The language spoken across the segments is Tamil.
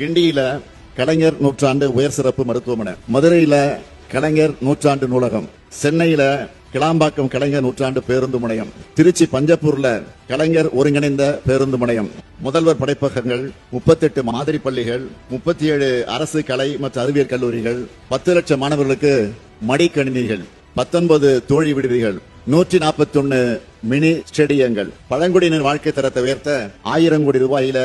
கிண்டியில கலைஞர் நூற்றாண்டு உயர் சிறப்பு மருத்துவமனை, மதுரையில கலைஞர் நூற்றாண்டு நூலகம், சென்னையில கிளாம்பாக்கம் கலைஞர் நூற்றாண்டு பேருந்து முனையம், திருச்சி பஞ்சப்பூர்ல கலைஞர் ஒருங்கிணைந்த பேருந்து முனையம், முதல்வர் படைப்பகங்கள், 38 மாதிரி பள்ளிகள், 37 அரசு கலை மற்றும் அறிவியல் கல்லூரிகள், 10 லட்சம் மாணவர்களுக்கு மடிக்கணினிகள், 19 தோழி விடுதிகள், 141 மினி ஸ்டேடியங்கள், பழங்குடியினர் வாழ்க்கை தரத்தை உயர்த்த 1000 கோடி ரூபாயில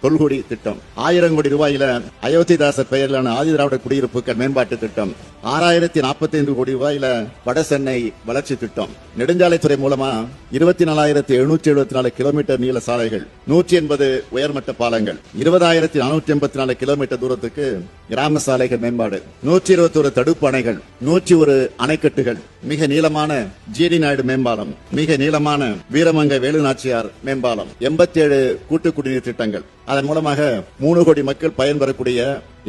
தொல்குடி திட்டம், 1000 கோடி ரூபாயில அயோத்திதாசர் பெயரிலான ஆதிதிராவிட குடியிருப்புகள் மேம்பாட்டு திட்டம், 6045 கோடி ரூபாயில வட சென்னை வளர்ச்சி திட்டம், நெடுஞ்சாலைத்துறை மூலமா 24,774 கிலோமீட்டர் நீள சாலைகள், 180 உயர்மட்ட பாலங்கள், 20,484 கிலோமீட்டர் தூரத்துக்கு கிராம சாலைகள் மேம்பாடு, 121 தடுப்பு அணைகள், 101 அணைக்கட்டுகள், மிக நீளமான ஜிடி நாயுடு மேம்பாலம், மிக நீளமான வீரமங்கை வேலுநாச்சியார் மேம்பாலம், 87 கூட்டு குடிநீர் திட்டங்கள். அதன் மூலமாக 3 கோடி மக்கள் பயன்பெறக்கூடிய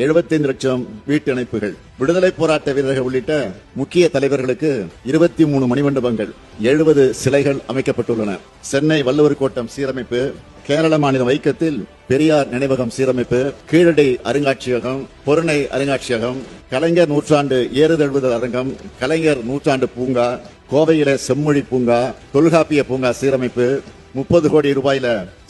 75 லட்சம் வீட்டு இணைப்புகள், விடுதலை போராட்ட வீரர்கள் உள்ளிட்ட முக்கிய தலைவர்களுக்கு 23 மணிமண்டபங்கள், 70 சிலைகள் அமைக்கப்பட்டுள்ளன. சென்னை வள்ளுவர் கோட்டம் சீரமைப்பு, கேரள மாநிலம் வைக்கத்தில் பெரியார் நினைவகம் சீரமைப்பு, கீழடி அருங்காட்சியகம், பொருணை அருங்காட்சியகம், கலைஞர் நூற்றாண்டு ஏறுதழுவுதல் அரங்கம், கலைஞர் நூற்றாண்டு பூங்கா, கோவையில செம்மொழி பூங்கா, தொல்காப்பிய பூங்கா சீரமைப்பு, 30 கோடி ரூபாயில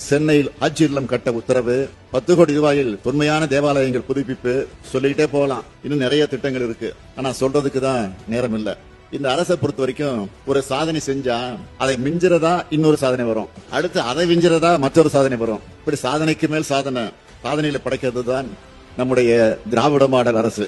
சென்னையில் ஹஜ் இல்லம் கட்ட உத்தரவு, 10 கோடி ரூபாயில் தொன்மையான தேவாலயங்கள் புதுப்பிப்பு, சொல்லிக்கிட்டே போகலாம். இன்னும் நிறைய திட்டங்கள் இருக்கு. ஆனா சொல்றதுக்கு தான் நேரம் இல்ல. இந்த அரசை பொறுத்த வரைக்கும் ஒரு சாதனை செஞ்சா அதை மிஞ்சிறதா இன்னொரு சாதனை வரும், அடுத்து அதை மிஞ்சிறதா மற்றொரு சாதனை வரும். இப்படி சாதனைக்கு மேல் சாதனை, சாதனையில படைக்கிறது தான் நம்முடைய திராவிட மாடல் அரசு.